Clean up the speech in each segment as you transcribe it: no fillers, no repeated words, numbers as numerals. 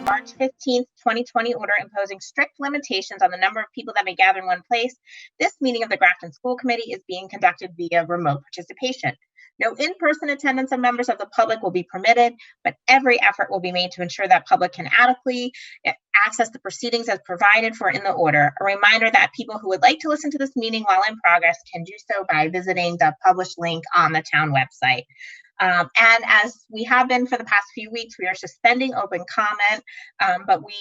March 15th, 2020 order imposing strict limitations on the number of people that may gather in one place. This meeting of the Grafton School Committee is being conducted via remote participation. No in-person attendance of members of the public will be permitted, but every effort will be made to ensure that public can adequately access the proceedings as provided for in the order. A reminder that people who would like to listen to this meeting while in progress can do so by visiting the published link on the town website. And as we have been for the past few weeks, we are suspending open comment, but we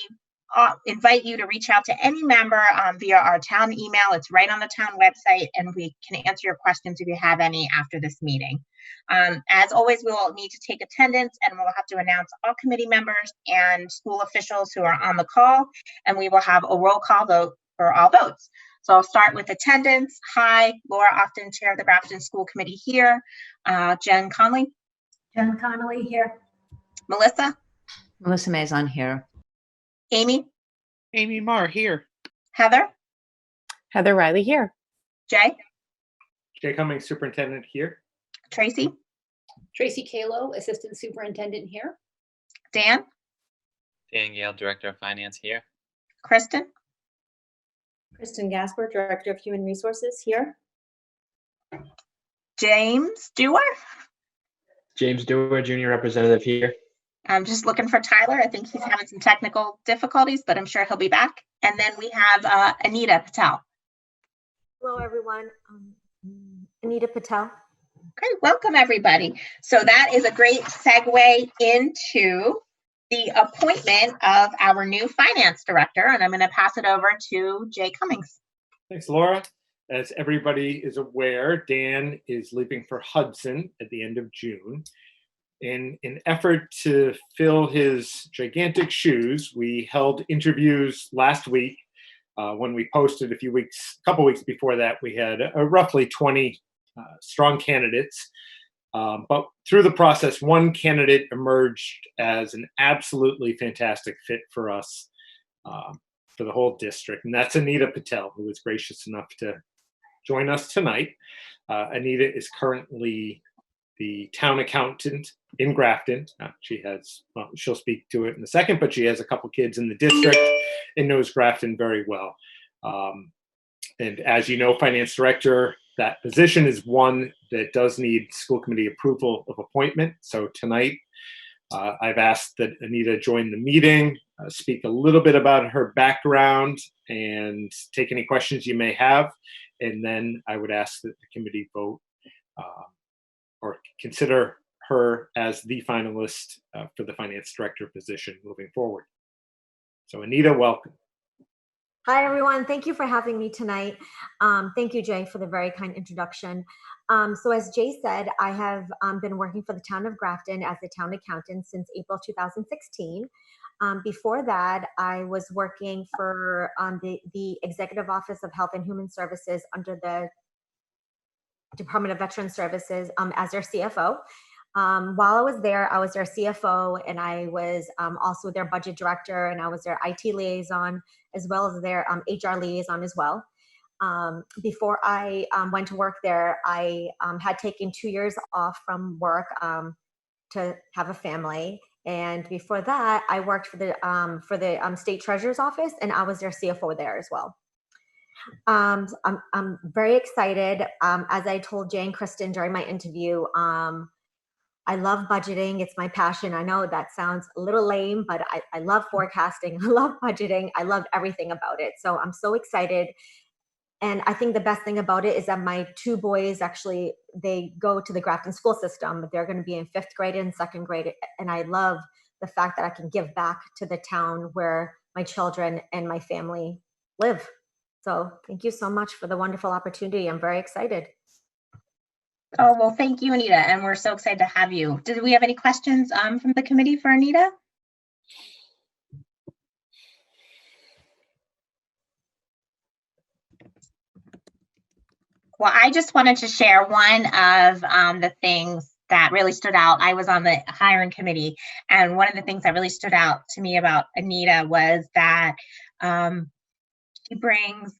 invite you to reach out to any member via our town email. It's right on the town website, and we can answer your questions if you have any after this meeting. As always, we will need to take attendance, and we'll have to announce all committee members and school officials who are on the call, and we will have a roll call vote for all votes. So I'll start with attendance. Hi, Laura Often, Chair of the Grafton School Committee here. Jen Conley. Jen Connolly here. Melissa. Melissa Maison here. Amy. Amy Marr here. Heather. Heather Riley here. Jay. Jay Cummings, Superintendent here. Tracy. Tracy Kalo, Assistant Superintendent here. Dan. Dan Gale, Director of Finance here. Kristen. Kristen Gasper, Director of Human Resources here. James Dewar. James Dewar, Junior Representative here. I'm just looking for Tyler. I think he's having some technical difficulties, but I'm sure he'll be back. And then we have Anita Patel. Hello, everyone. Anita Patel. Okay, welcome everybody. So that is a great segue into the appointment of our new finance director, and I'm going to pass it over to Jay Cummings. Thanks, Laura. As everybody is aware, Dan is leaving for Hudson at the end of June. In an effort to fill his gigantic shoes, we held interviews last week. When we posted a couple weeks before that, we had roughly 20 strong candidates. But through the process, one candidate emerged as an absolutely fantastic fit for us, for the whole district, and that's Anita Patel, who was gracious enough to join us tonight. Anita is currently the town accountant in Grafton. She'll speak to it in a second, but she has a couple kids in the district and knows Grafton very well. And as you know, finance director, that position is one that does need school committee approval of appointment. So tonight, I've asked that Anita join the meeting, speak a little bit about her background, and take any questions you may have. And then I would ask that the committee vote or consider her as the finalist for the finance director position moving forward. So Anita, welcome. Hi, everyone. Thank you for having me tonight. Thank you, Jay, for the very kind introduction. So as Jay said, I have been working for the town of Grafton as a town accountant since April 2016. Before that, I was working for the Executive Office of Health and Human Services under the Department of Veteran Services as their CFO. While I was their CFO, and I was also their budget director, and I was their IT liaison, as well as their HR liaison as well. Before I went to work there, I had taken 2 years off from work to have a family. And before that, I worked for the state treasurer's office, and I was their CFO there as well. I'm very excited. As I told Jay and Kristen during my interview, I love budgeting. It's my passion. I know that sounds a little lame, but I love forecasting. I love budgeting. I love everything about it. So I'm so excited. And I think the best thing about it is that my two boys, actually, they go to the Grafton school system, but they're going to be in 5th grade and 2nd grade. And I love the fact that I can give back to the town where my children and my family live. So thank you so much for the wonderful opportunity. I'm very excited. Oh, well, thank you, Anita. And we're so excited to have you. Did we have any questions from the committee for Anita? Well, I just wanted to share one of the things that really stood out. I was on the hiring committee, and one of the things that really stood out to me about Anita was that she brings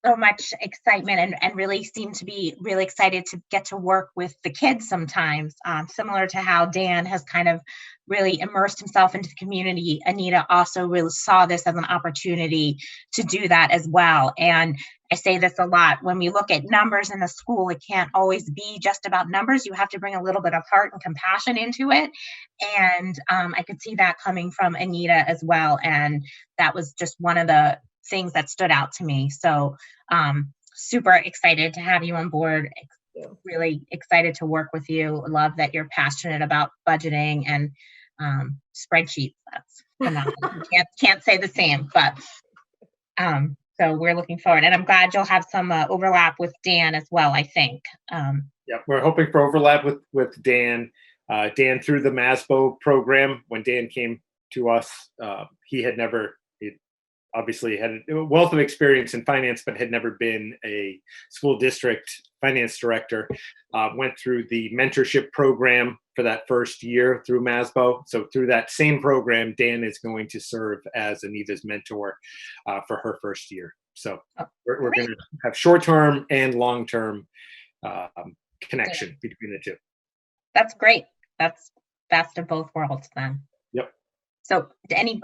so much excitement and really seem to be really excited to get to work with the kids sometimes, similar to how Dan has kind of really immersed himself into the community. Anita also really saw this as an opportunity to do that as well. And I say this a lot, when we look at numbers in a school, it can't always be just about numbers. You have to bring a little bit of heart and compassion into it. And I could see that coming from Anita as well. And that was just one of the things that stood out to me. So super excited to have you on board. Really excited to work with you. Love that you're passionate about budgeting and spreadsheets. That's phenomenal. Can't say the same, but so we're looking forward, and I'm glad you'll have some overlap with Dan as well, I think. Yeah, we're hoping for overlap with Dan. Dan through the MASBO program. When Dan came to us, he obviously had a wealth of experience in finance, but had never been a school district finance director. Went through the mentorship program for that first year through MASBO. So through that same program, Dan is going to serve as Anita's mentor for her first year. So we're going to have short-term and long-term connection between the two. That's great. That's best of both worlds then. Yep. So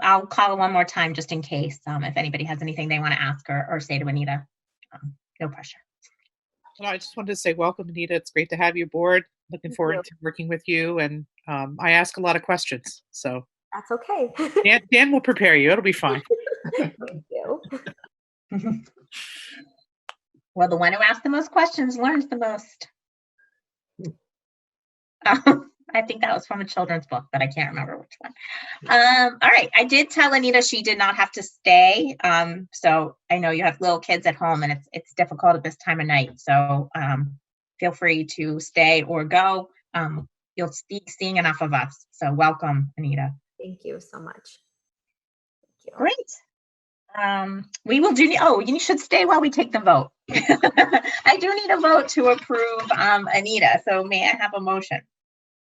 I'll call one more time just in case, if anybody has anything they want to ask or say to Anita. No pressure. Well, I just wanted to say welcome, Anita. It's great to have you aboard. Looking forward to working with you. And I ask a lot of questions. So That's okay. Dan will prepare you. It'll be fine. Thank you. Well, the one who asks the most questions learns the most. I think that was from a children's book, but I can't remember which one. All right. I did tell Anita she did not have to stay. So I know you have little kids at home and it's difficult at this time of night. So feel free to stay or go. You'll be seeing enough of us. So welcome, Anita. Thank you so much. Thank you. Great. We will do, you should stay while we take the vote. I do need a vote to approve Anita. So may I have a motion?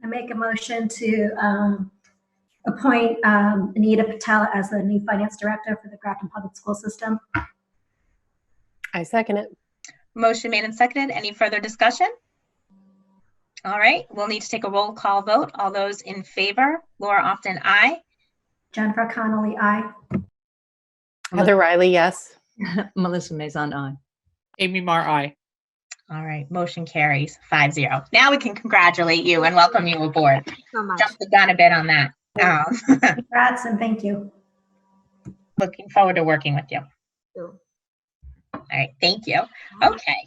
I make a motion to appoint Anita Patel as the new finance director for the Grafton Public School System. I second it. Motion made and seconded. Any further discussion? All right, we'll need to take a roll call vote. All those in favor, Laura Often, aye. Jennifer Connolly, aye. Heather Riley, yes. Melissa Maison, aye. Amy Marr, aye. All right, motion carries 5-0. Now we can congratulate you and welcome you aboard. Thank you so much. Jump the gun a bit on that. Congrats and thank you. Looking forward to working with you. Thank you. All right, thank you. Okay,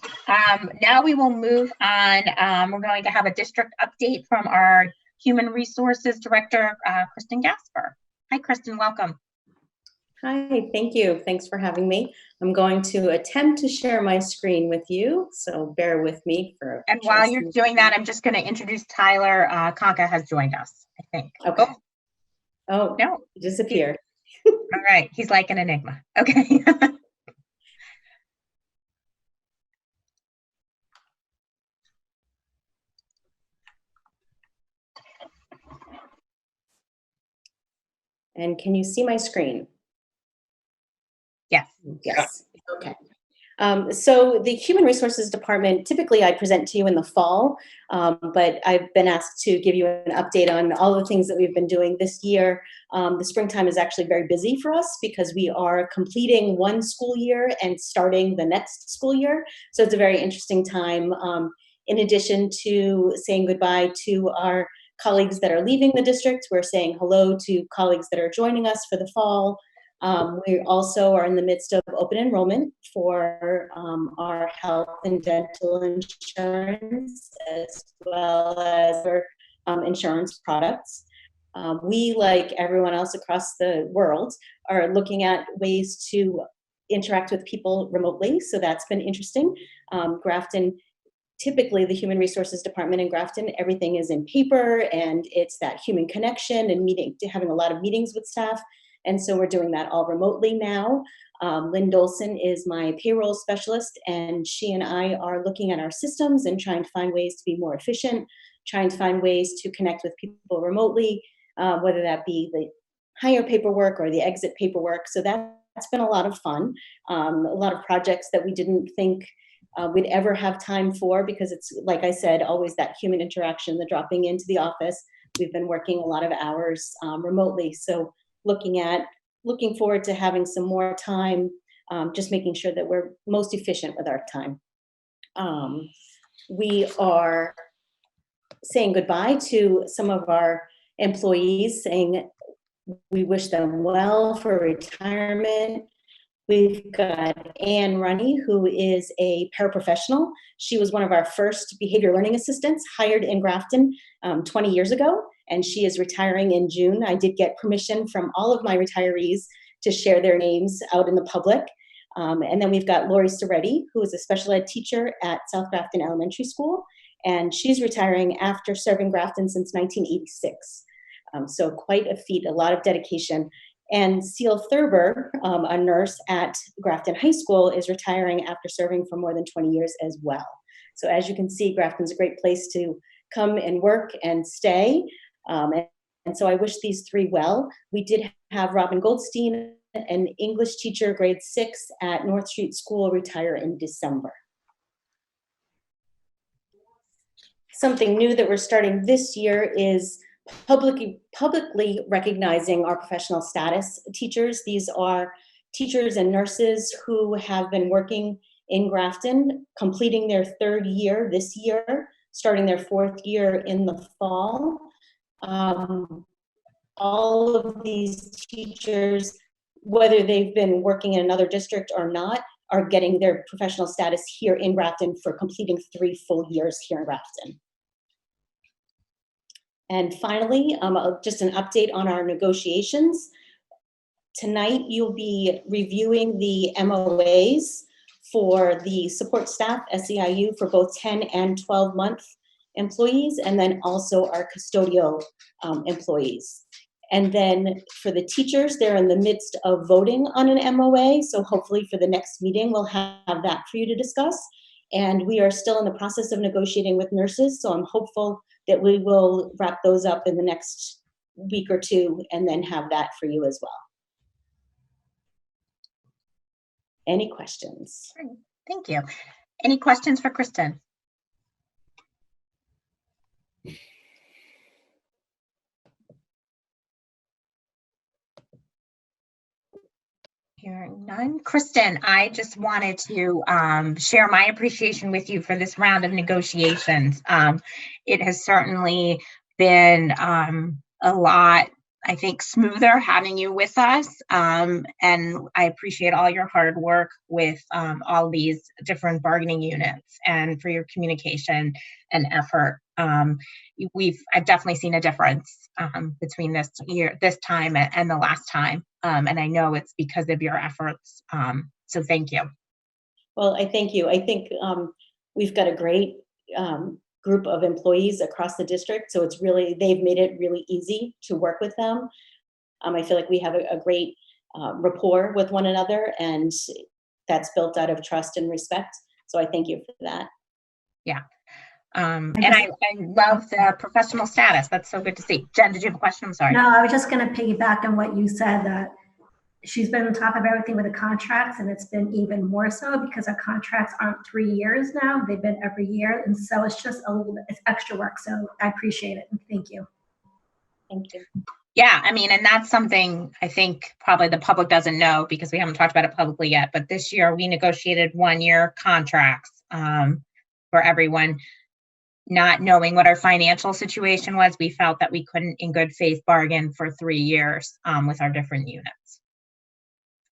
now we will move on. We're going to have a district update from our Human Resources Director, Kristen Gasper. Hi, Kristen, welcome. Hi, thank you. Thanks for having me. I'm going to attempt to share my screen with you, so bear with me for. And while you're doing that, I'm just going to introduce Tyler Conca has joined us, I think. Okay. Oh, no. He disappeared. All right, he's like an enigma. Okay. And can you see my screen? Yes. Yes. Okay. So the Human Resources Department, typically I present to you in the fall, but I've been asked to give you an update on all the things that we've been doing this year. The springtime is actually very busy for us because we are completing one school year and starting the next school year. So it's a very interesting time. In addition to saying goodbye to our colleagues that are leaving the district, we're saying hello to colleagues that are joining us for the fall. We also are in the midst of open enrollment for our health and dental insurance, as well as our insurance products. We, like everyone else across the world, are looking at ways to interact with people remotely, so that's been interesting. Grafton, typically the Human Resources Department in Grafton, everything is in paper, and it's that human connection and having a lot of meetings with staff. And so we're doing that all remotely now. Lynn Dolson is my payroll specialist, and she and I are looking at our systems and trying to find ways to be more efficient, trying to find ways to connect with people remotely, whether that be the hire paperwork or the exit paperwork. So that's that's been a lot of fun. A lot of projects that we didn't think we'd ever have time for, because it's, like I said, always that human interaction, the dropping into the office. We've been working a lot of hours remotely. So looking forward to having some more time, just making sure that we're most efficient with our time. We are saying goodbye to some of our employees, saying we wish them well for retirement. We've got Anne Runny, who is a paraprofessional. She was one of our first behavior learning assistants hired in Grafton 20 years ago, and she is retiring in June. I did get permission from all of my retirees to share their names out in the public. And then we've got Lori Soretti, who is a special ed teacher at South Grafton Elementary School, and she's retiring after serving Grafton since 1986. So quite a feat, a lot of dedication. And Seal Thurber, a nurse at Grafton High School, is retiring after serving for more than 20 years as well. So as you can see, Grafton's a great place to come and work and stay. And so I wish these three well. We did have Robin Goldstein, an English teacher, grade 6 at North Street School, retire in December. Something new that we're starting this year is publicly recognizing our professional status teachers. These are teachers and nurses who have been working in Grafton, completing their 3rd year this year, starting their 4th year in the fall. All of these teachers, whether they've been working in another district or not, are getting their professional status here in Grafton for completing 3 full years here in Grafton. And finally, just an update on our negotiations. Tonight, you'll be reviewing the MOAs for the support staff, SEIU, for both 10 and 12-month employees, and then also our custodial employees. And then for the teachers, they're in the midst of voting on an MOA, so hopefully for the next meeting, we'll have that for you to discuss. And we are still in the process of negotiating with nurses, so I'm hopeful that we will wrap those up in the next week or 2 and then have that for you as well. Any questions? Thank you. Any questions for Kristen? Hearing none. Kristen, I just wanted to share my appreciation with you for this round of negotiations. It has certainly been a lot, I think, smoother having you with us. And I appreciate all your hard work with all these different bargaining units and for your communication and effort. I've definitely seen a difference between this time and the last time. And I know it's because of your efforts. So thank you. Well, I thank you. I think we've got a great group of employees across the district. So they've made it really easy to work with them. I feel like we have a great rapport with one another, and that's built out of trust and respect. So I thank you for that. Yeah. And I love the professional status. That's so good to see. Jen, did you have a question? I'm sorry. No, I was just going to piggyback on what you said, that she's been on top of everything with the contracts, and it's been even more so because our contracts aren't 3 years now. They've been every year. And so it's just a little bit, it's extra work. So I appreciate it. And thank you. Thank you. Yeah, I mean, and that's something I think probably the public doesn't know because we haven't talked about it publicly yet. But this year we negotiated 1-year contracts for everyone. Not knowing what our financial situation was, we felt that we couldn't in good faith bargain for 3 years with our different units. Is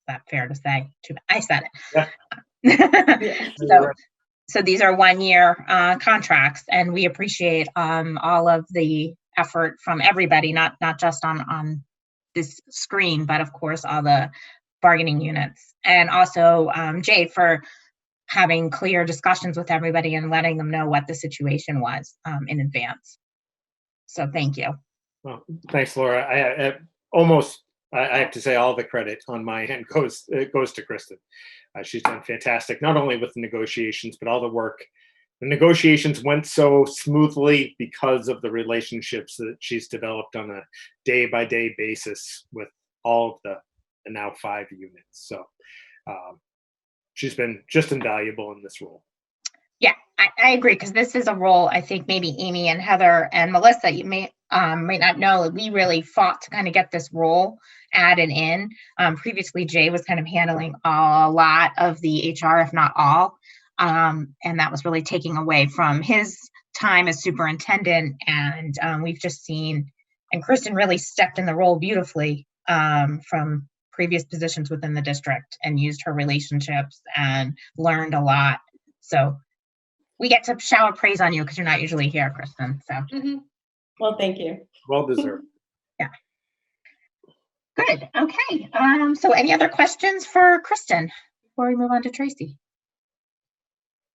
that fair to say? I said it. Yeah. So these are 1-year contracts, and we appreciate all of the effort from everybody, not just on this screen, but of course all the bargaining units, and also Jade for having clear discussions with everybody and letting them know what the situation was in advance. So thank you. Well, thanks, Laura. I have to say all the credit on my end goes to Kristen. She's done fantastic, not only with the negotiations, but all the work. The negotiations went so smoothly because of the relationships that she's developed on a day-by-day basis with all of the and now 5 units. So she's been just invaluable in this role. Yeah, I agree, because this is a role I think maybe Amy and Heather and Melissa, you might not know, we really fought to kind of get this role added in. Previously, Jay was kind of handling a lot of the HR, if not all, and that was really taking away from his time as superintendent. And we've just seen, and Kristen really stepped in the role beautifully from previous positions within the district and used her relationships and learned a lot. So we get to shower praise on you because you're not usually here, Kristen. So Well, thank you. Well deserved. yeah. Good. Okay. So any other questions for Kristen before we move on to Tracy?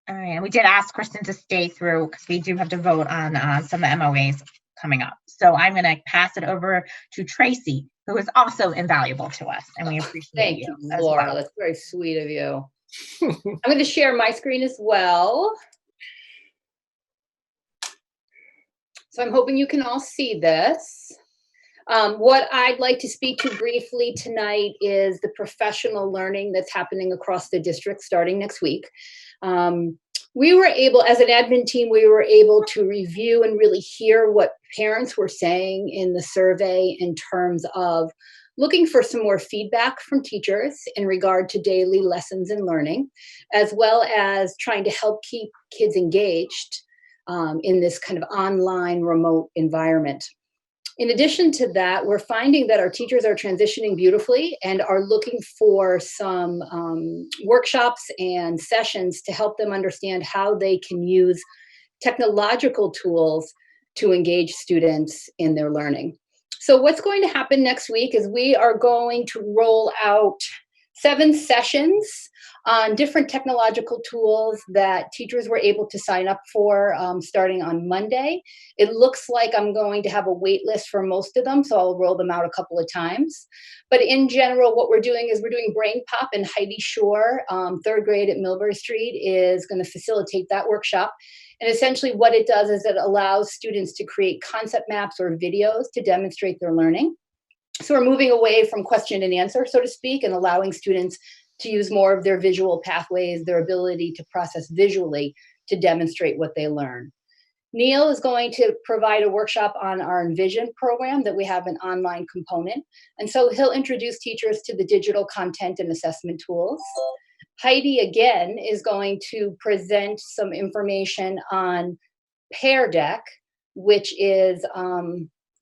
All right. And we did ask Kristen to stay through because we do have to vote on some of the MOAs coming up. So I'm going to pass it over to Tracy, who is also invaluable to us, and we appreciate Thank you you, as Laura. well. That's very sweet of you. I'm going to share my screen as well. So I'm hoping you can all see this. What I'd like to speak to briefly tonight is the professional learning that's happening across the district starting next week. We were able, as an admin team, we were able to review and really hear what parents were saying in the survey in terms of looking for some more feedback from teachers in regard to daily lessons and learning, as well as trying to help keep kids engaged in this kind of online remote environment. In addition to that, we're finding that our teachers are transitioning beautifully and are looking for some workshops and sessions to help them understand how they can use technological tools to engage students in their learning. So what's going to happen next week is we are going to roll out 7 sessions on different technological tools that teachers were able to sign up for starting on Monday. It looks like I'm going to have a wait list for most of them, so I'll roll them out a couple of times. But in general, what we're doing is we're doing Brain Pop, and Heidi Shore, 3rd grade at Millbury Street, is going to facilitate that workshop. And essentially what it does is it allows students to create concept maps or videos to demonstrate their learning. So we're moving away from question and answer, so to speak, and allowing students to use more of their visual pathways, their ability to process visually to demonstrate what they learn. Neil is going to provide a workshop on our Envision program that we have an online component. And so he'll introduce teachers to the digital content and assessment tools. Heidi, again, is going to present some information on Pear Deck, which is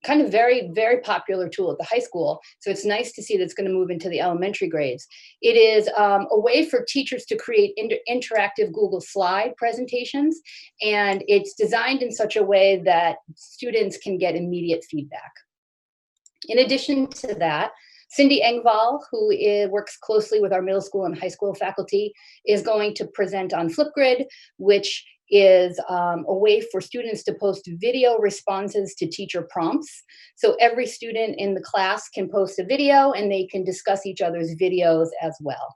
kind of very, very popular tool at the high school. So it's nice to see that it's going to move into the elementary grades. It is a way for teachers to create interactive Google slide presentations, and it's designed in such a way that students can get immediate feedback. In addition to that, Cindy Engvall, who works closely with our middle school and high school faculty, is going to present on Flipgrid, which is a way for students to post video responses to teacher prompts. So every student in the class can post a video and they can discuss each other's videos as well.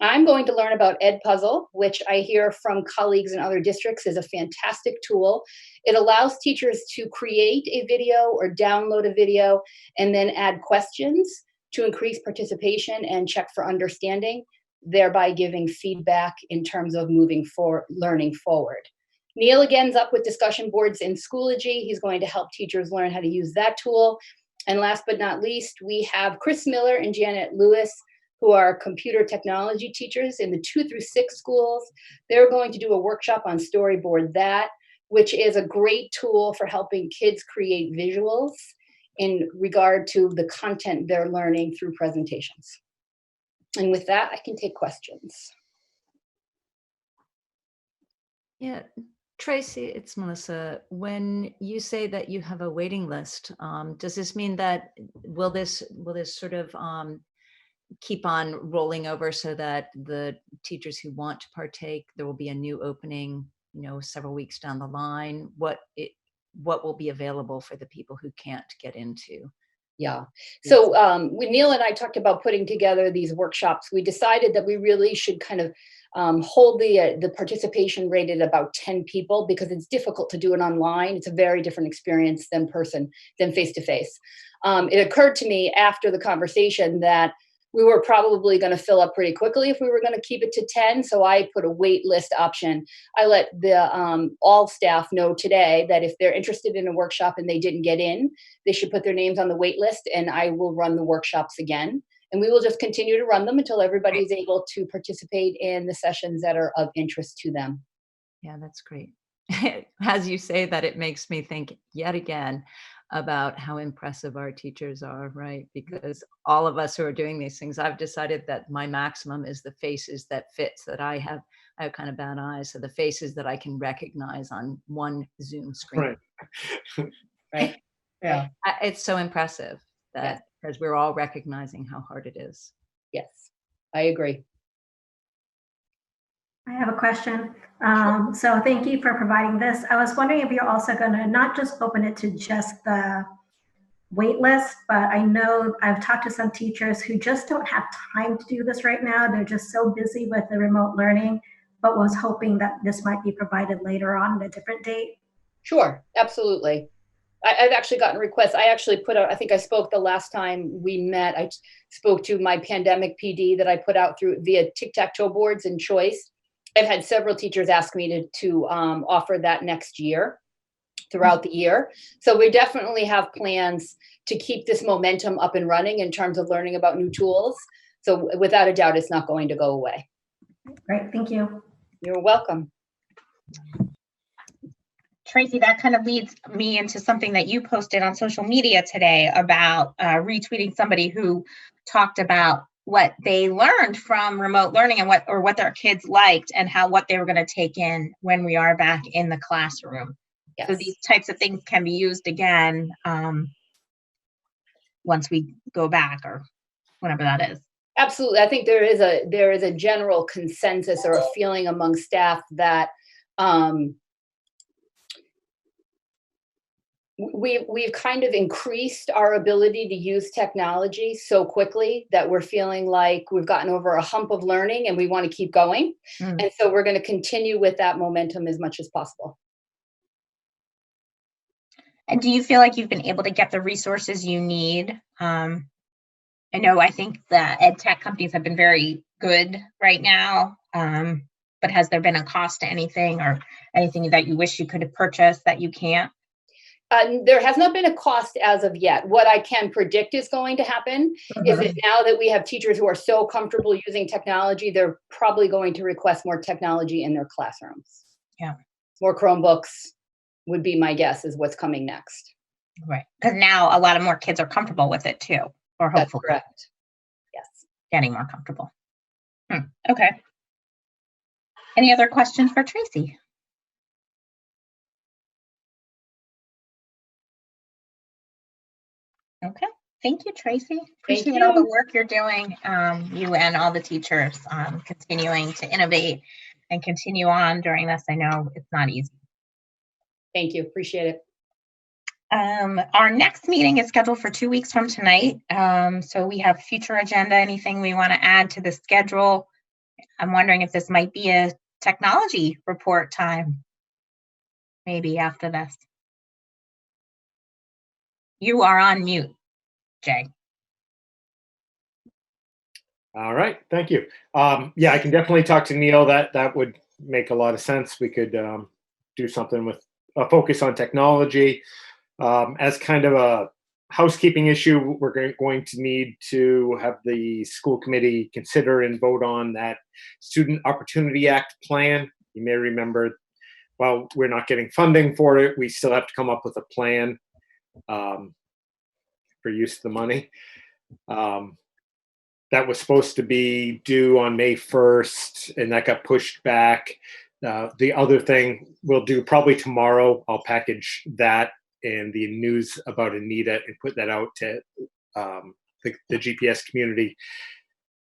I'm going to learn about Edpuzzle, which I hear from colleagues in other districts is a fantastic tool. It allows teachers to create a video or download a video and then add questions to increase participation and check for understanding, thereby giving feedback in terms of moving learning forward. Neil again's up with discussion boards in Schoology. He's going to help teachers learn how to use that tool. And last but not least, we have Chris Miller and Janet Lewis, who are computer technology teachers in the 2 through 6 schools. They're going to do a workshop on Storyboard That, which is a great tool for helping kids create visuals in regard to the content they're learning through presentations. And with that, I can take questions. Yeah, Tracy, it's Melissa. When you say that you have a waiting list, does this mean that will this sort of keep on rolling over so that the teachers who want to partake, there will be a new opening, several weeks down the line? What will be available for the people who can't get into? Yeah. So when Neil and I talked about putting together these workshops, we decided that we really should kind of hold the participation rate at about 10 people because it's difficult to do it online. It's a very different experience than face-to-face. It occurred to me after the conversation that we were probably going to fill up pretty quickly if we were going to keep it to 10. So I put a wait list option. I let the all staff know today that if they're interested in a workshop and they didn't get in, they should put their names on the wait list, and I will run the workshops again. And we will just continue to run them until everybody's able to participate in the sessions that are of interest to them. Yeah, that's great. As you say that, it makes me think yet again about how impressive our teachers are, right? Because all of us who are doing these things, I've decided that my maximum is the faces that fits, that I have kind of bad eyes. So the faces that I can recognize on one Zoom screen. Right. Right. Yeah. It's so impressive that because we're all recognizing how hard it is. Yes, I agree. I have a question. So thank you for providing this. I was wondering if you're also going to not just open it to just the wait list, but I know I've talked to some teachers who just don't have time to do this right now. They're just so busy with the remote learning, but was hoping that this might be provided later on at a different date. Sure, absolutely. I've actually gotten requests. I actually put out, I think I spoke the last time we met, I spoke to my pandemic PD that I put out through via tic-tac-toe boards and Choice. I've had several teachers ask me to offer that next year, throughout the year. So we definitely have plans to keep this momentum up and running in terms of learning about new tools. So without a doubt, it's not going to go away. Great, thank you. You're welcome. Tracy, that kind of leads me into something that you posted on social media today about retweeting somebody who talked about what they learned from remote learning and what their kids liked and what they were going to take in when we are back in the classroom. Yes. So these types of things can be used again once we go back or whenever that is. Absolutely. I think there is a general consensus or a feeling among staff that we've kind of increased our ability to use technology so quickly that we're feeling like we've gotten over a hump of learning and we want to keep going. And so we're going to continue with that momentum as much as possible. And do you feel like you've been able to get the resources you need? I think the ed tech companies have been very good right now, but has there been a cost to anything or anything that you wish you could have purchased that you can't? There has not been a cost as of yet. What I can predict is going to happen is that now that we have teachers who are so comfortable using technology, they're probably going to request more technology in their classrooms. Yeah. More Chromebooks would be my guess is what's coming next. Right. Because now a lot of more kids are comfortable with it too, or That's hopefully correct. Yes. getting more comfortable. Okay. Any other questions for Tracy? Okay. Thank you, Tracy. Appreciate all the work you're doing, you and all the teachers, continuing to innovate and continue on during this. I know it's not easy. Thank you. Appreciate it. Our next meeting is scheduled for 2 weeks from tonight. So we have future agenda, anything we want to add to the schedule. I'm wondering if this might be a technology report time, maybe after this. You are on mute, Jay. All right, thank you. Yeah, I can definitely talk to Neil. That would make a lot of sense. We could do something with a focus on technology. As kind of a housekeeping issue, we're going to need to have the school committee consider and vote on that Student Opportunity Act plan. You may remember, while we're not getting funding for it, we still have to come up with a plan for use of the money. That was supposed to be due on May 1st, and that got pushed back. The other thing we'll do probably tomorrow, I'll package that and the news about Anita and put that out to the GPS community.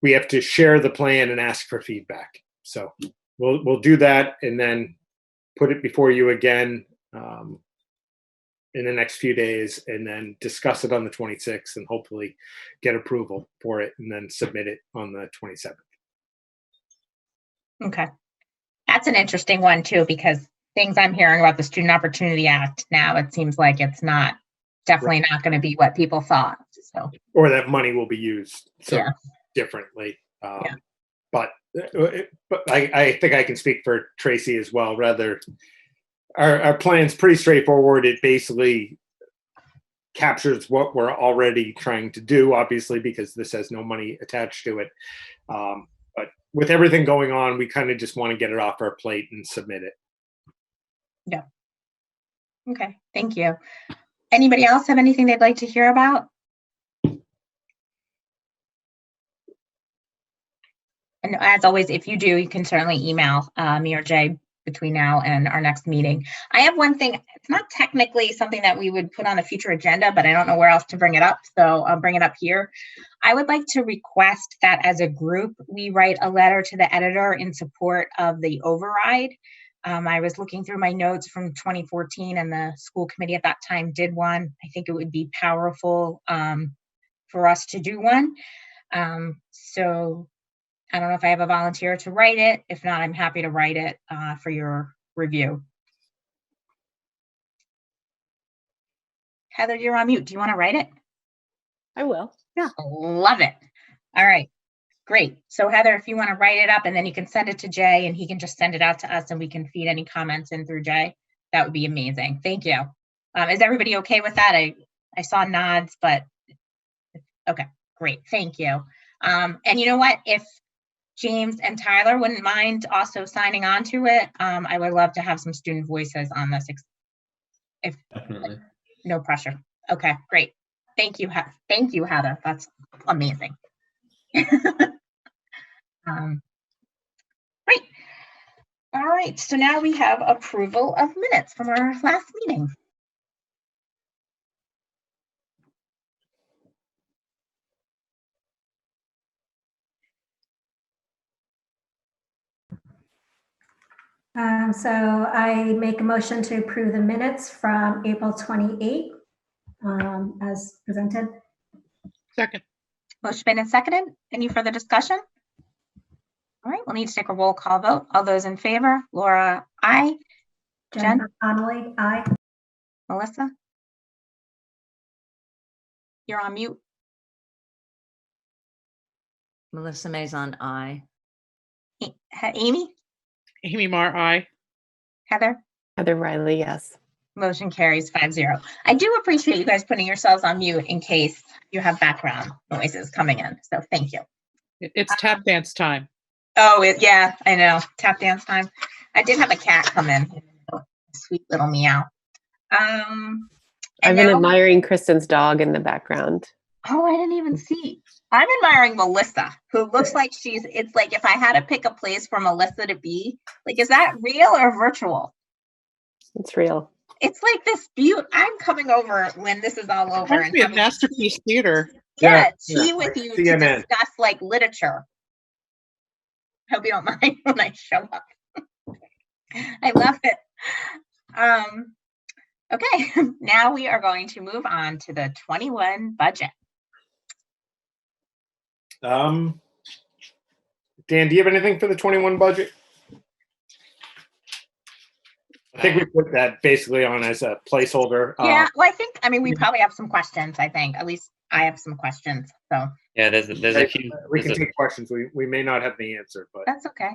We have to share the plan and ask for feedback. So we'll do that and then put it before you again in the next few days, and then discuss it on the 26th and hopefully get approval for it and then submit it on the 27th. Okay. That's an interesting one too, because things I'm hearing about the Student Opportunity Act now, it seems like it's definitely not going to be what people thought. So, or that money will be used so differently. Yeah. But I think I can speak for Tracy as well. Rather, our plan's pretty straightforward. It basically captures what we're already trying to do, obviously, because this has no money attached to it. But with everything going on, we kind of just want to get it off our plate and submit it. Yeah. Okay, thank you. Anybody else have anything they'd like to hear about? And as always, if you do, you can certainly email me or Jay between now and our next meeting. I have one thing. It's not technically something that we would put on a future agenda, but I don't know where else to bring it up, so I'll bring it up here. I would like to request that as a group, we write a letter to the editor in support of the override. I was looking through my notes from 2014, and the school committee at that time did one. I think it would be powerful for us to do one. So I don't know if I have a volunteer to write it. If not, I'm happy to write it for your review. Heather, you're on mute. Do you want to write it? I will. Yeah. Love it. All right. Great. So Heather, if you want to write it up and then you can send it to Jay and he can just send it out to us and we can feed any comments in through Jay, that would be amazing. Thank you. Is everybody okay with that? I saw nods, but okay, great. Thank you. And you know what? If James and Tyler wouldn't mind also signing on to it, I would love to have some student voices on this. If Definitely. no pressure. Okay, great. Thank you. Thank you, Heather. That's amazing. Great. All right, so now we have approval of minutes from our last meeting. So I make a motion to approve the minutes from April 28th as presented. Second. Motion made and seconded. Any further discussion? All right, we'll need to take a roll call vote. All those in favor, Laura, aye. Jen? Jennifer Connolly, aye. Melissa? You're on mute. Melissa Maison, aye. Amy? Amy Marr, aye. Heather? Heather Riley, yes. Motion carries 5-0. I do appreciate you guys putting yourselves on mute in case you have background noises coming in. So thank you. It's tap dance time. Oh, yeah, I know. Tap dance time. I did have a cat come in. Sweet little meow. I've been admiring Kristen's dog in the background. Oh, I didn't even see. I'm admiring Melissa, who looks like it's like if I had to pick a place for Melissa to be, like, is that real or virtual? It's real. It's like this beaut. I'm coming over when this is all over. Must be a masterpiece theater. Yeah, tea with you to CNN. discuss like literature. Hope you don't mind when I show up. I love it. Okay, now we are going to move on to the 21 budget. Dan, do you have anything for the 21 budget? I think we put that basically on as a placeholder. Yeah, well, I mean, we probably have some questions, I think. At least I have some questions, so. Yeah, there's a few. We can take questions. We may not have the answer, but That's okay.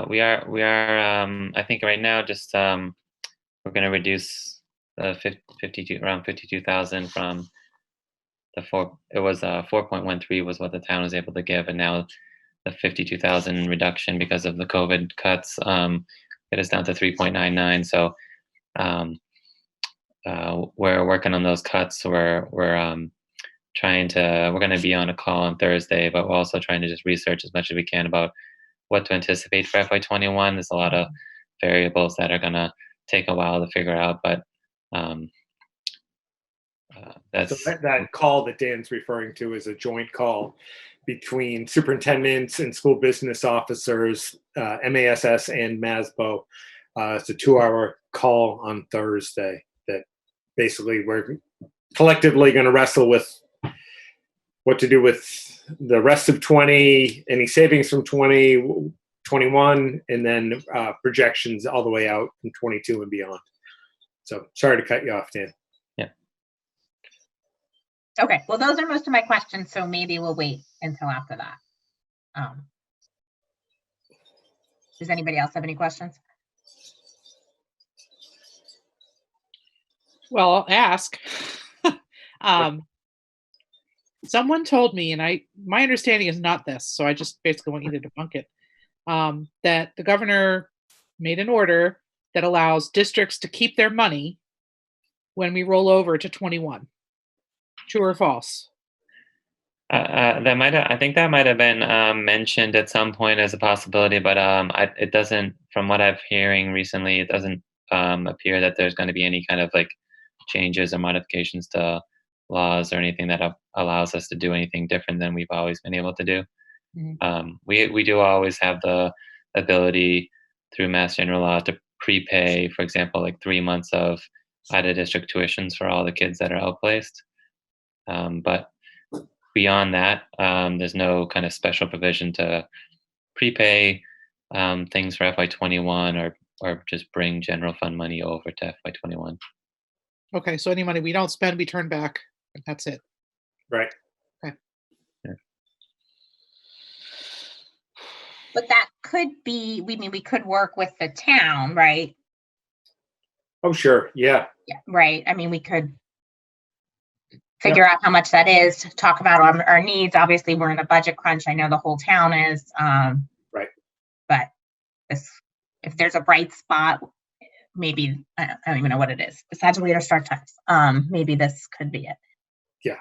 We are. I think right now, just we're going to reduce the 52 around 52,000 from the four. It was 4.13 was what the town was able to give, and now the 52,000 reduction because of the COVID cuts get us down to 3.99. So we're working on those cuts. We're going to be on a call on Thursday, but we're also trying to just research as much as we can about what to anticipate for FY21. There's a lot of variables that are going to take a while to figure out, but that's so that call that Dan's referring to is a joint call between superintendents and school business officers, MASS and MASBO. It's a 2-hour call on Thursday that basically we're collectively going to wrestle with what to do with the rest of 20, any savings from 20, 21, and then projections all the way out from 22 and beyond. So sorry to cut you off, Dan. Yeah. Okay, well, those are most of my questions, so maybe we'll wait until after that. Does anybody else have any questions? Well, I'll ask. Someone told me, and my understanding is not this, so I just basically want you to debunk it, that the governor made an order that allows districts to keep their money when we roll over to 21. True or false? I think that might have been mentioned at some point as a possibility, but it doesn't. From what I've hearing recently, it doesn't appear that there's going to be any kind of like changes or modifications to laws or anything that allows us to do anything different than we've always been able to do. Mm-hmm. We do always have the ability through Mass General Law to prepay, for example, like 3 months of out of district tuitions for all the kids that are outplaced. But beyond that, there's no kind of special provision to prepay things for FY21 or just bring general fund money over to FY21. Okay, so any money we don't spend, we turn back, and that's it. Right. Okay. Yeah. But that could be, we could work with the town, right? Oh, sure. Yeah. Yeah, right. I mean, we could figure out how much that is, talk about our needs. Obviously, we're in a budget crunch. I know the whole town is. Right. But if there's a bright spot, maybe, I don't even know what it is, besides later start times, maybe this could be it. Yeah,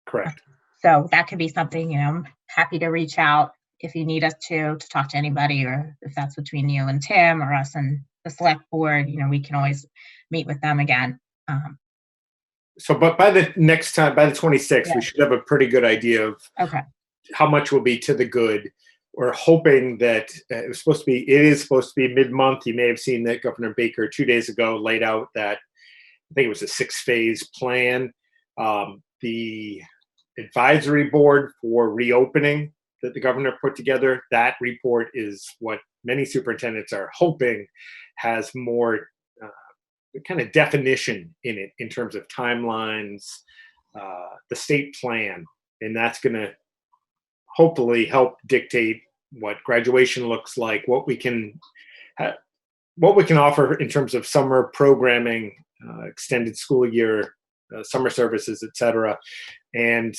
correct. So that could be something, I'm happy to reach out if you need us to talk to anybody, or if that's between you and Tim or us and the select board, we can always meet with them again. So, but by the next time, by the 26th, we should have a pretty good idea of how much will be to the good. We're hoping that it is supposed to be mid-month. You may have seen that Governor Baker 2 days ago laid out that, I think it was a 6-phase plan. The advisory board for reopening that the governor put together, that report is what many superintendents are hoping has more kind of definition in it in terms of timelines, the state plan, and that's going to hopefully help dictate what graduation looks like, what we can offer in terms of summer programming, extended school year, summer services, etc. And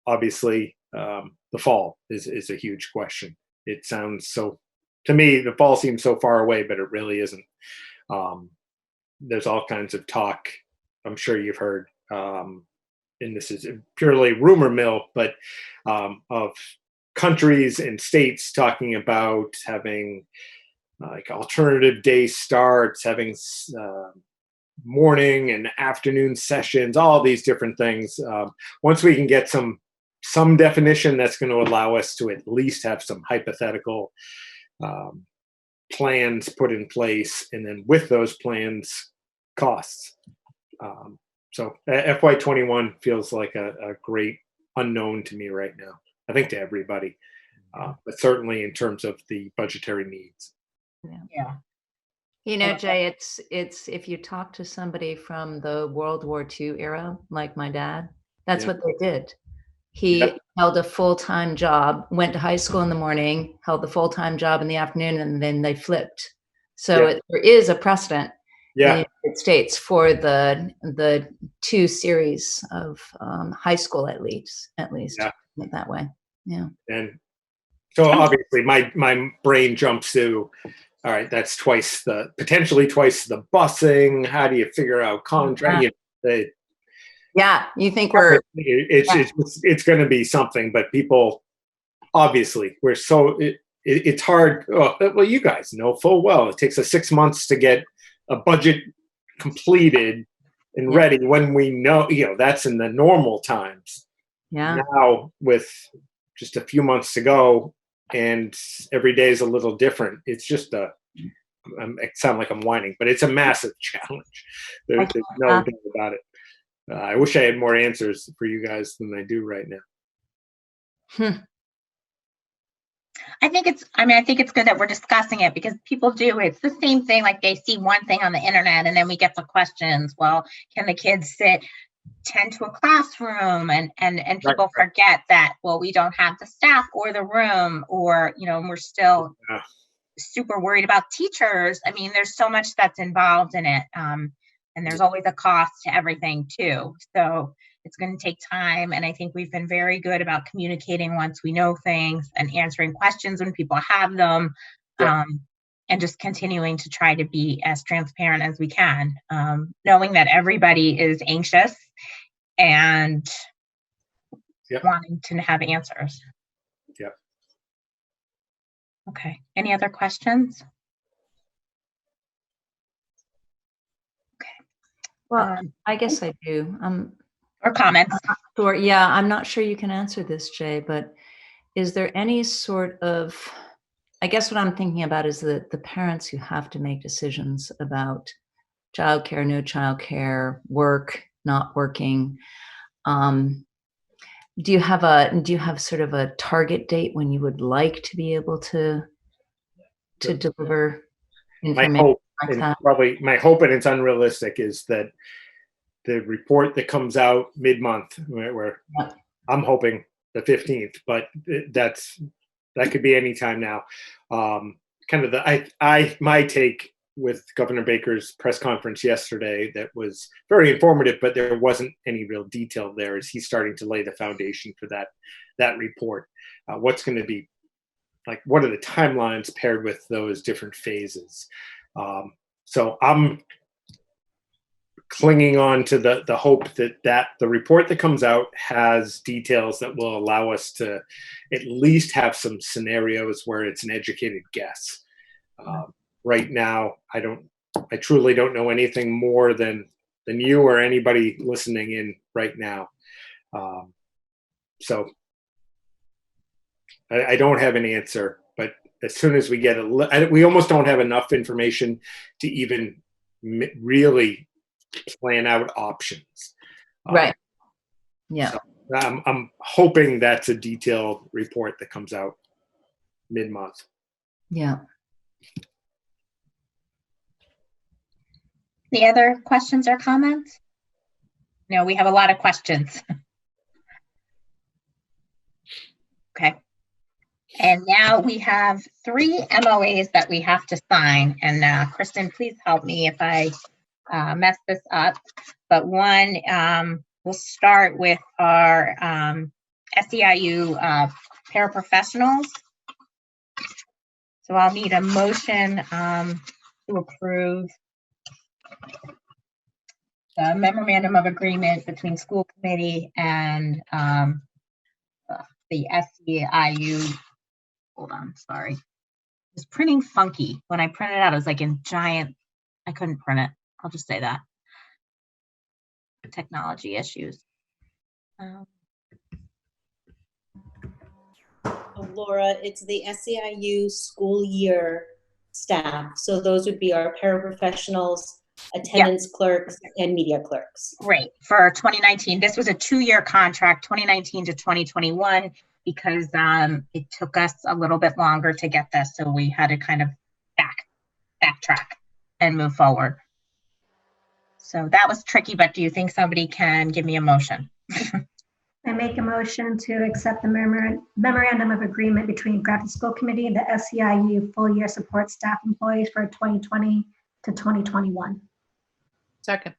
obviously, the fall is a huge question. It sounds so, to me, the fall seems so far away, but it really isn't. There's all kinds of talk, I'm sure you've heard, and this is purely rumor mill, but of countries and states talking about having like alternative day starts, having morning and afternoon sessions, all these different things. Once we can get some definition, that's going to allow us to at least have some hypothetical plans put in place, and then with those plans, costs. So FY21 feels like a great unknown to me right now. I think to everybody, but certainly in terms of the budgetary needs. Yeah. Jay, it's if you talk to somebody from the World War II era, like my dad, that's what they did. He held a full-time job, went to high school in the morning, held the full-time job in the afternoon, and then they flipped. So there is a precedent in the United States for the 2 series of high school at least that way. Yeah. And so obviously my brain jumps to, all right, that's potentially twice the busing. How do you figure out contract? You think we're it's going to be something, but people obviously it's hard. Well, you guys know full well it takes us 6 months to get a budget completed and ready when we know that's in the normal times. Now with just a few months to go and every day is a little different. It's just it sounds like I'm whining, but it's a massive challenge. There's no doubt about it. I wish I had more answers for you guys than I do right now. I think it's good that we're discussing it, because people it's the same thing. Like they see one thing on the internet and then we get the questions. Well, can the kids sit tend to a classroom and people forget that, well, we don't have the staff or the room, or, and we're still Yeah. super worried about teachers. I mean, there's so much that's involved in it. And there's always a cost to everything too. So it's going to take time. And I think we've been very good about communicating once we know things and answering questions when people have them. Yeah. And just continuing to try to be as transparent as we can, knowing that everybody is anxious and Yep. wanting to have answers. Yep. Okay. Any other questions? Well, I guess I do. Or comments? Sure. Yeah, I'm not sure you can answer this, Jay, but is there any sort of, I guess what I'm thinking about is the parents who have to make decisions about childcare, no childcare, work, not working. Do you have sort of a target date when you would like to be able to deliver My information hope, like and that? probably my hope, and it's unrealistic, is that the report that comes out mid-month, where Yeah. I'm hoping the 15th, but that could be any time now. Kind of my take with Governor Baker's press conference yesterday, that was very informative, but there wasn't any real detail there, as he's starting to lay the foundation for that report. What's going to be like, what are the timelines paired with those different phases? So I'm clinging on to the hope that the report that comes out has details that will allow us to at least have some scenarios where it's an educated guess. Right now, I truly don't know anything more than you or anybody listening in right now. So I don't have an answer, but as soon as we get we almost don't have enough information to even really plan out options. Right. Yeah. So I'm hoping that's a detailed report that comes out mid-month. Yeah. Any other questions or comments? No, we have a lot of questions. Okay. And now we have 3 MOAs that we have to sign. And Kristen, please help me if I mess this up. But one, we'll start with our SEIU paraprofessionals. So I'll need a motion to approve the memorandum of agreement between school committee and the SEIU. Hold on, sorry. It's printing funky. When I print it out, it was like in giant, I couldn't print it. I'll just say that. Technology issues. Laura, it's the SEIU school year staff. So those would be our paraprofessionals, attendance clerks, and media clerks. Great. For 2019, this was a 2-year contract, 2019 to 2021, because it took us a little bit longer to get this. So we had to kind of backtrack and move forward. So that was tricky, but do you think somebody can give me a motion? I make a motion to accept the memorandum of agreement between Grafton School Committee and the SEIU full year support staff employees for 2020 to 2021. Second.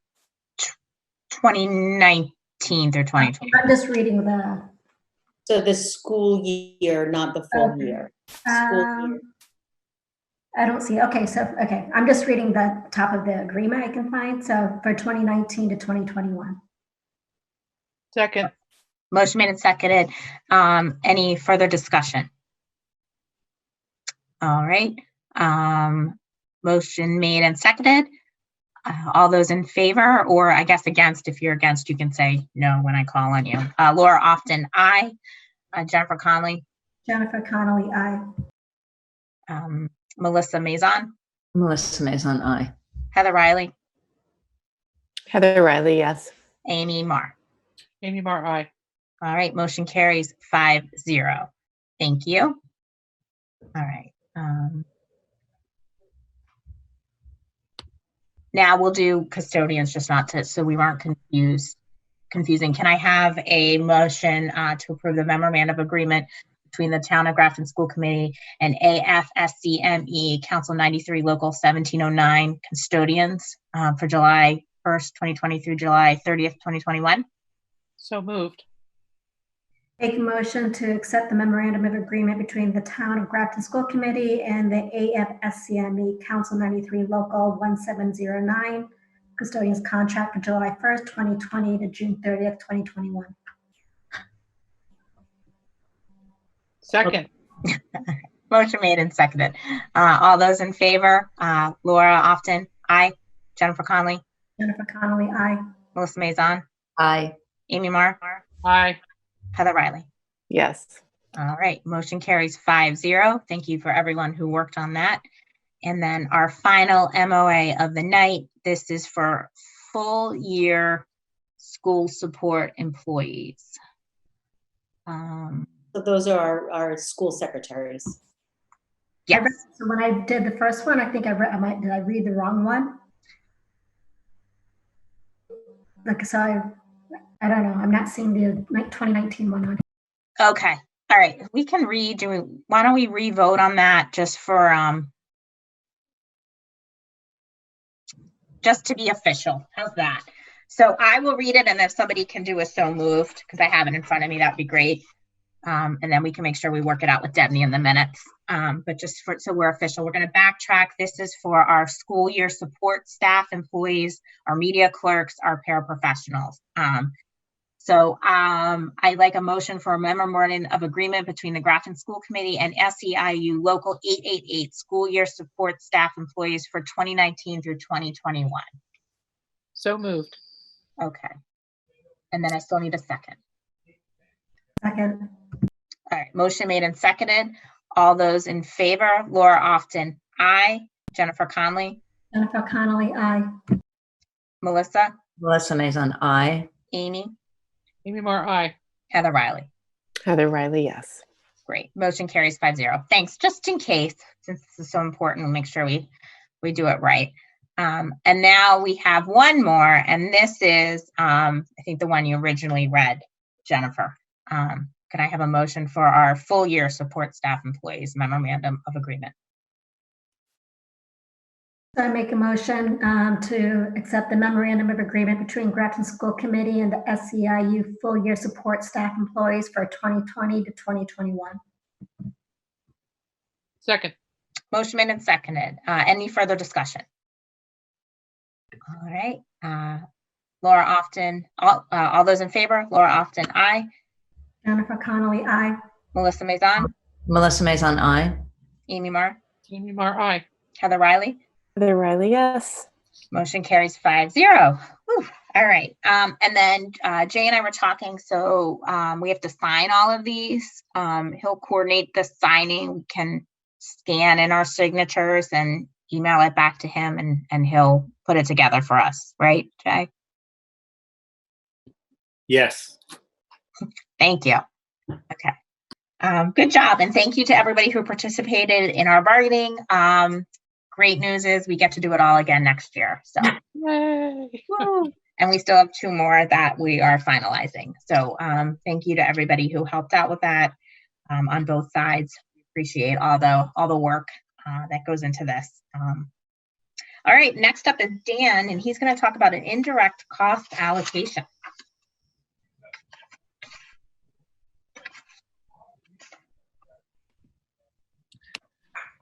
2019 through 2020. I'm just reading the. So the school year, not the full year. School year. I don't see. Okay, I'm just reading the top of the agreement I can find. So for 2019 to 2021. Second. Motion made and seconded. Any further discussion? All right. Motion made and seconded. All those in favor, or I guess against? If you're against, you can say no when I call on you. Laura Often, aye. Jennifer Connelly. Jennifer Connelly, aye. Melissa Maison. Melissa Maison, aye. Heather Riley. Heather Riley, yes. Amy Marr. Amy Marr, aye. All right, motion carries 5-0. Thank you. All right. Now we'll do custodians, just not to, so we aren't confused. confusing. Can I have a motion to approve the memorandum of agreement between the Town of Grafton School Committee and AFSCME Council 93 Local 1709 custodians for July 1st, 2020 through July 30th, 2021? So moved. Make a motion to accept the memorandum of agreement between the Town of Grafton School Committee and the AFSCME Council 93 Local 1709 custodians contract for July 1st, 2020 to June 30th, 2021. Second. Motion made and seconded. All those in favor, Laura Often, aye. Jennifer Conley, Jennifer Connolly, aye. Melissa Maison, Aye. Amy Marr, Aye. Heather Riley. Yes. All right, motion carries 5-0. Thank you for everyone who worked on that. And then our final MOA of the night, this is for full year school support employees. So those are our school secretaries. Yes. So when I did the first one, I think did I read the wrong one? Like, so I don't know. I'm not seeing the 2019 one on. Okay. All right. We can why don't we re-vote on that just for, just to be official. How's that? So I will read it, and if somebody can do a so moved, because I have it in front of me, that'd be great. And then we can make sure we work it out with Debney in the minutes. But just so we're official, we're going to backtrack. This is for our school year support staff employees, our media clerks, our paraprofessionals. I'd like a motion for a memorandum of agreement between the Grafton School Committee and SEIU Local 888 school year support staff employees for 2019 through 2021. So moved. Okay. And then I still need a second. Second. All right, motion made and seconded. All those in favor, Laura Often, aye. Jennifer Conley, Jennifer Connolly, aye. Melissa, Melissa Maison, aye. Amy, Amy Marr, aye. Heather Riley. Heather Riley, yes. Great, motion carries 5-0. Thanks, just in case, since this is so important, we'll make sure we do it right. And now we have one more, and this is, I think the one you originally read, Jennifer. Can I have a motion for our full year support staff employees memorandum of agreement? So I make a motion to accept the memorandum of agreement between Grafton School Committee and the SEIU full year support staff employees for 2020 to 2021. Second. Motion made and seconded. Any further discussion? All right. Laura Often, all those in favor, Laura Often, aye. Jennifer Connolly, aye. Melissa Maison, Melissa Maison, aye. Amy Marr, Amy Marr, aye. Heather Riley. Heather Riley, yes. Motion carries 5-0. Whew. All right. And then Jay and I were talking, so we have to sign all of these. He'll coordinate the signing. We can scan in our signatures and email it back to him, and he'll put it together for us. Right, Jay? Yes. Thank you. Okay. Good job. And thank you to everybody who participated in our bargaining. Great news is we get to do it all again next year. So, Yay. woo. And we still have 2 more that we are finalizing. So thank you to everybody who helped out with that on both sides. Appreciate all the work that goes into this. All right, next up is Dan, and he's going to talk about an indirect cost allocation.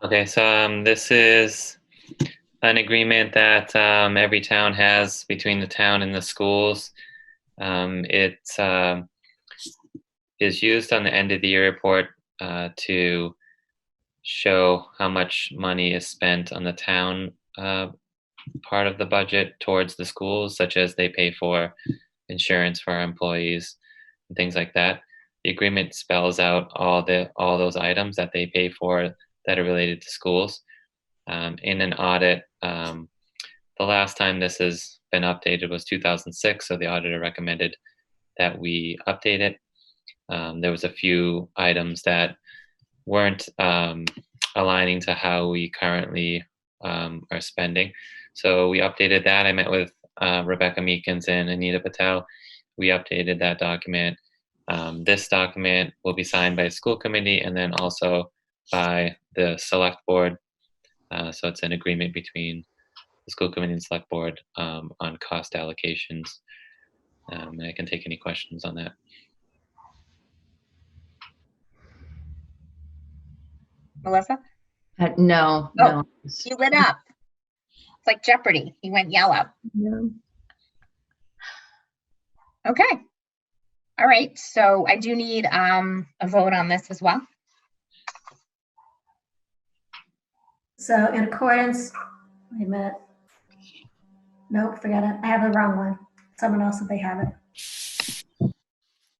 Okay, so this is an agreement that every town has between the town and the schools. It is used on the end of the year report to show how much money is spent on the town part of the budget towards the schools, such as they pay for insurance for our employees and things like that. The agreement spells out all those items that they pay for that are related to schools. In an audit, the last time this has been updated was 2006, so the auditor recommended that we update it. There was a few items that weren't aligning to how we currently are spending. So we updated that. I met with Rebecca Meekins and Anita Patel we updated that document. This document will be signed by a school committee and then also by the select board. So it's an agreement between the school committee and select board on cost allocations. And I can take any questions on that. Melissa? No, Oh. no. You lit up. It's like Jeopardy. You went yellow. No. Okay. All right. So I do need a vote on this as well. So in accordance, wait a minute. Nope, forget it. I have the wrong one. Someone else, if they have it.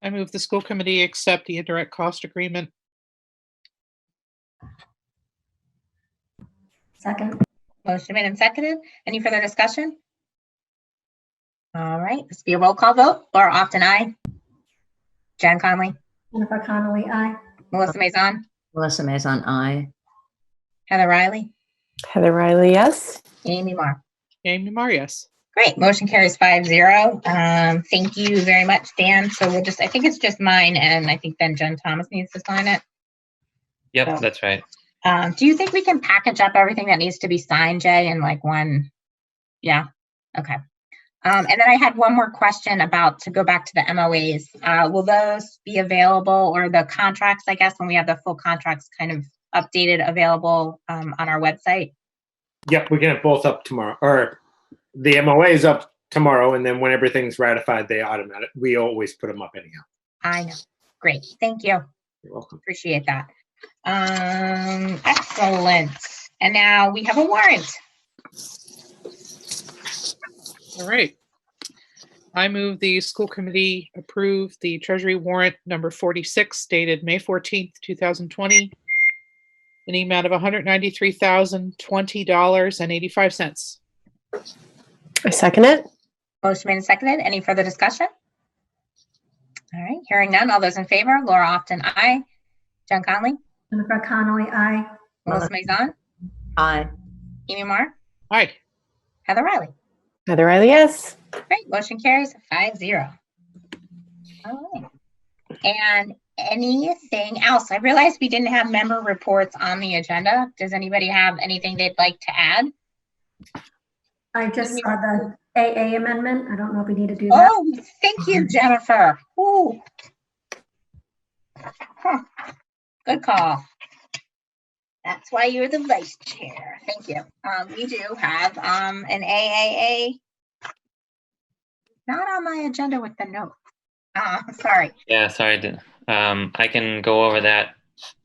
I move the school committee accept the indirect cost agreement. Second. Motion made and seconded. Any further discussion? All right. This will be a roll call vote. Laura Often, aye. Jen Conley. Jennifer Connolly, aye. Melissa Maison. Melissa Maison, aye. Heather Riley. Heather Riley, yes. Amy Marr. Amy Mar, yes. Great. Motion carries 5-0. Thank you very much, Dan. So we'll just, I think it's just mine, and I think then Jen Thomas needs to sign it. Yep, So- that's right. Do you think we can package up everything that needs to be signed, Jay, in like one? Yeah. Okay. And then I had one more question about, to go back to the MOAs. Will those be available, or the contracts, I guess, when we have the full contracts kind of updated, available on our website? Yep, we can have both up tomorrow, or the MOA is up tomorrow, and then when everything's ratified, we always put them up anyhow. I know. Great. Thank you. You're welcome. Appreciate that. Excellent. And now we have a warrant. All right. I move the school committee approve the treasury warrant number 46 dated May 14th, 2020, in the amount of $193,020.85. I second it. Motion made and seconded. Any further discussion? All right, hearing none. All those in favor, Laura Often, aye. Jen Conley, Jennifer Connolly, aye. Melissa Maison, Aye. Amy Marr, Aye. Heather Riley. Heather Riley, yes. Great, motion carries 5-0. All right. And anything else? I realized we didn't have member reports on the agenda. Does anybody have anything they'd like to add? I just saw the AA amendment. I don't know if we need to do that. Oh, thank you, Jennifer. Ooh. Huh. Good call. That's why you're the vice chair. Thank you. We do have an AAA. Not on my agenda with the note. Sorry. Yeah, sorry. I can go over that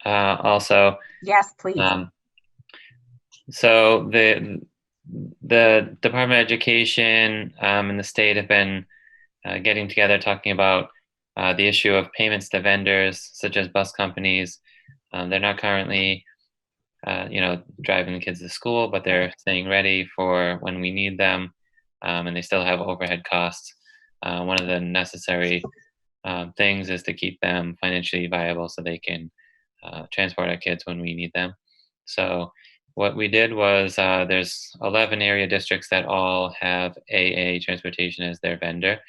also. Yes, please. So the Department of Education and the state have been getting together talking about the issue of payments to vendors such as bus companies. They're not currently, driving the kids to school, but they're staying ready for when we need them, and they still have overhead costs. One of the necessary things is to keep them financially viable so they can transport our kids when we need them. So what we did was there's 11 area districts that all have AA Transportation as their vendor.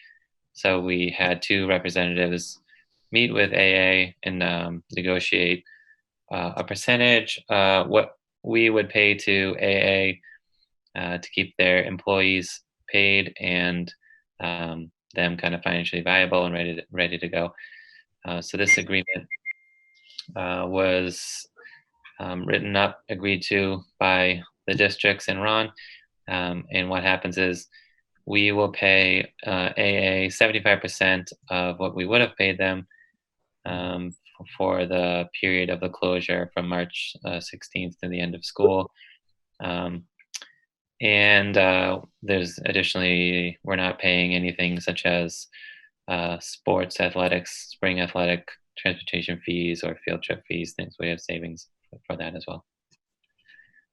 So we had 2 representatives meet with AA and negotiate a percentage, what we would pay to AA to keep their employees paid and them kind of financially viable and ready to go. So this agreement was written up, agreed to by the districts and Ron. And what happens is we will pay AA 75% of what we would have paid them for the period of the closure from March 16th to the end of school. And there's additionally, we're not paying anything such as sports, athletics, spring athletic transportation fees or field trip fees, things. We have savings for that as well.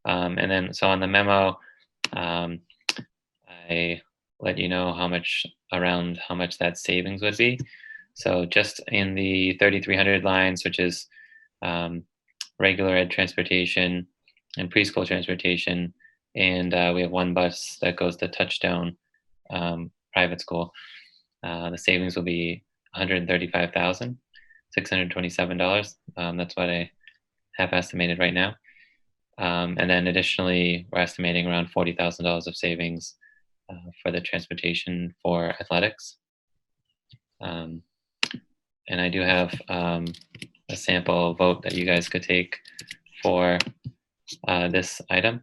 And then, so on the memo, I let you know how much that savings would be. So just in the 3,300 lines, which is regular ed transportation and preschool transportation, and we have 1 bus that goes to Touchdown private school. The savings will be $135,627. That's what I have estimated right now. And then additionally, we're estimating around $40,000 of savings for the transportation for athletics. And I do have a sample vote that you guys could take for this item.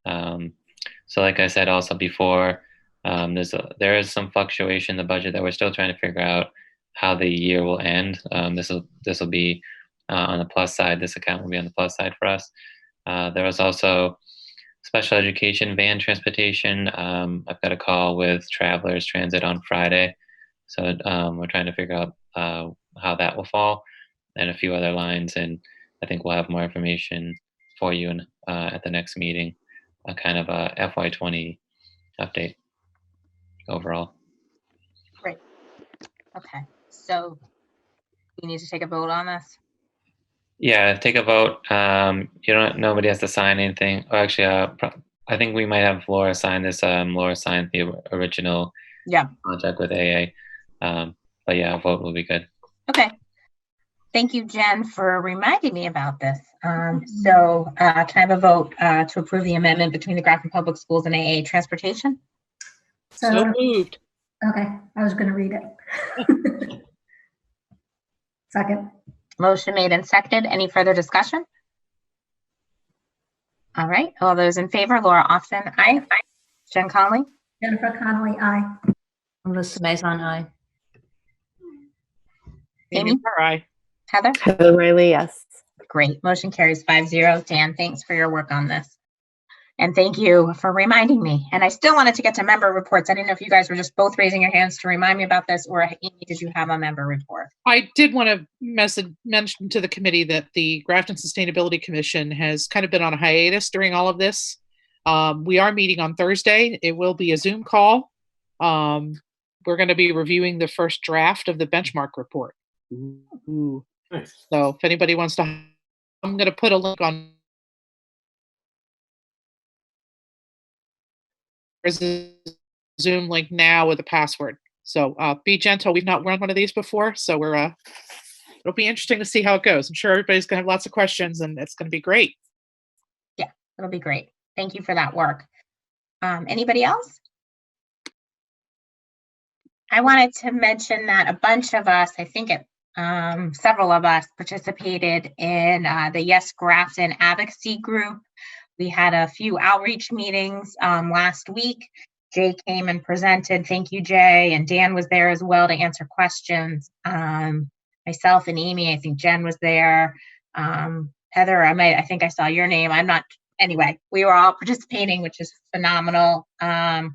So like I said also before, there is some fluctuation in the budget that we're still trying to figure out how the year will end. This will be on the plus side. This account will be on the plus side for us. There was also special education van transportation. I've got a call with Travelers Transit on Friday. So we're trying to figure out how that will fall and a few other lines. And I think we'll have more information for you at the next meeting, a kind of a FY20 update overall. Great. Okay. So we need to take a vote on this. Yeah, take a vote. Nobody has to sign anything. Or actually, I think we might have Laura sign this. Laura signed the original contract with AA. But yeah, a vote will be good. Okay. Thank you, Jen, for reminding me about this. So can I have a vote to approve the amendment between the Grafton Public Schools and AA Transportation? So moved. Okay, I was going to read it. Second. Motion made and seconded. Any further discussion? All right. All those in favor, Laura Austin, aye. Jen Conley? Jennifer Connelly, aye. Melissa Maison, aye. Amy? Aye. Heather? Heather Riley, yes. Great. Motion carries 5-0. Dan, thanks for your work on this. And thank you for reminding me. And I still wanted to get to member reports. I didn't know if you guys were just both raising your hands to remind me about this, or Amy, did you have a member report? I did want to mention to the committee that the Grafton Sustainability Commission has kind of been on a hiatus during all of this. We are meeting on Thursday. It will be a Zoom call. We're going to be reviewing the first draft of the benchmark report. Ooh. Nice. So if anybody wants to, I'm going to put a link on. There's a Zoom link now with a password. So be gentle. We've not run one of these before, so it'll be interesting to see how it goes. I'm sure everybody's going to have lots of questions, and it's going to be great. Yeah, it'll be great. Thank you for that work. Anybody else? I wanted to mention that a bunch of us, I think several of us participated in the Yes Grafton advocacy group. We had a few outreach meetings last week. Jay came and presented. Thank you, Jay. And Dan was there as well to answer questions. Myself and Amy, I think Jen was there. Heather, I think I saw your name. Anyway, we were all participating, which is phenomenal. I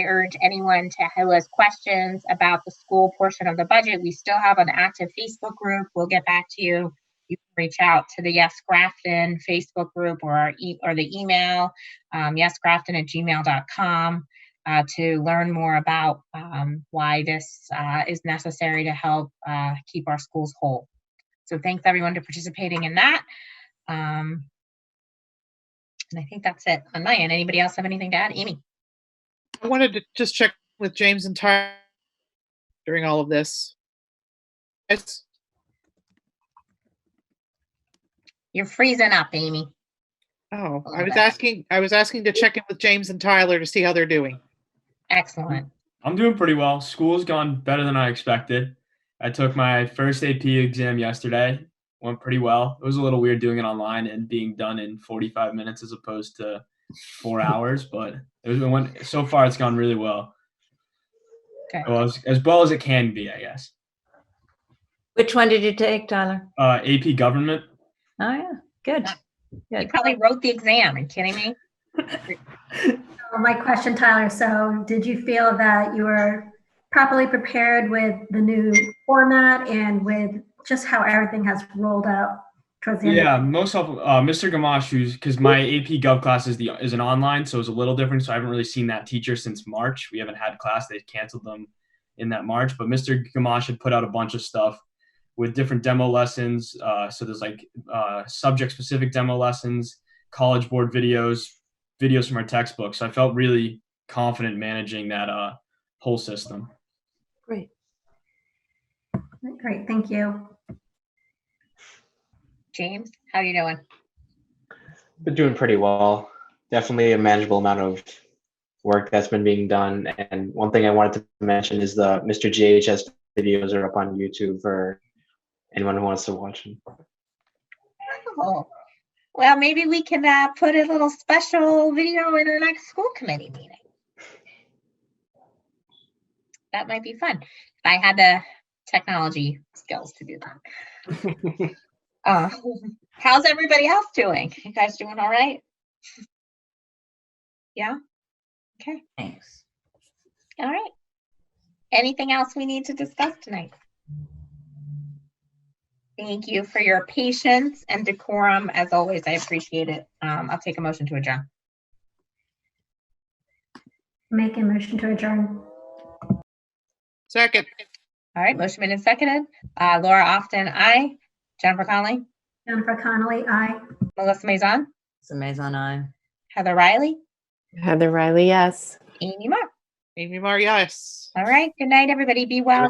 urge anyone who has questions about the school portion of the budget. We still have an active Facebook group. We'll get back to you. You can reach out to the Yes Grafton Facebook group or the email, yesgrafton@gmail.com, to learn more about why this is necessary to help keep our schools whole. So thanks everyone for participating in that. And I think that's it on my end. Anybody else have anything to add? Amy? I wanted to just check with James and Tyler during all of this. Yes. You're freezing up, Amy. Oh, I was asking to check in with James and Tyler to see how they're doing. Excellent. I'm doing pretty well. School's gone better than I expected. I took my first AP exam yesterday. Went pretty well. It was a little weird doing it online and being done in 45 minutes as opposed to 4 hours, but so far it's gone really well. Okay. Well, as well as it can be, I guess. Which one did you take, Tyler? AP Government. Oh, yeah. Good. You probably wrote the exam. Are you kidding me? My question, Tyler, so did you feel that you were properly prepared with the new format and with just how everything has rolled out towards the end? Yeah, most of Mr. Gamache, because my AP Gov class is an online, so it's a little different. So I haven't really seen that teacher since March. We haven't had class. They canceled them in that March. But Mr. Gamache had put out a bunch of stuff with different demo lessons. So there's like subject-specific demo lessons, College Board videos from our textbooks. So I felt really confident managing that whole system. Great. Great, thank you. James, how you doing? Been doing pretty well. Definitely a manageable amount of work that's been being done. And one thing I wanted to mention is the Mr. GHS videos are up on YouTube for anyone who wants to watch them. Oh, well, maybe we can put a little special video in our next school committee meeting. That might be fun. If I had the technology skills to do that. How's everybody else doing? You guys doing all right? Yeah? Okay. Thanks. All right. Anything else we need to discuss tonight? Thank you for your patience and decorum. As always, I appreciate it. I'll take a motion to adjourn. Make a motion to adjourn. Second. All right, motion made and seconded. Laura Often, aye. Jennifer Connelly, Jennifer Connelly, aye. Melissa Maison, It's amazing. I. Heather Riley, Heather Riley, yes. Amy Marr. Amy Mar, yes. All right, good night, everybody. Be well.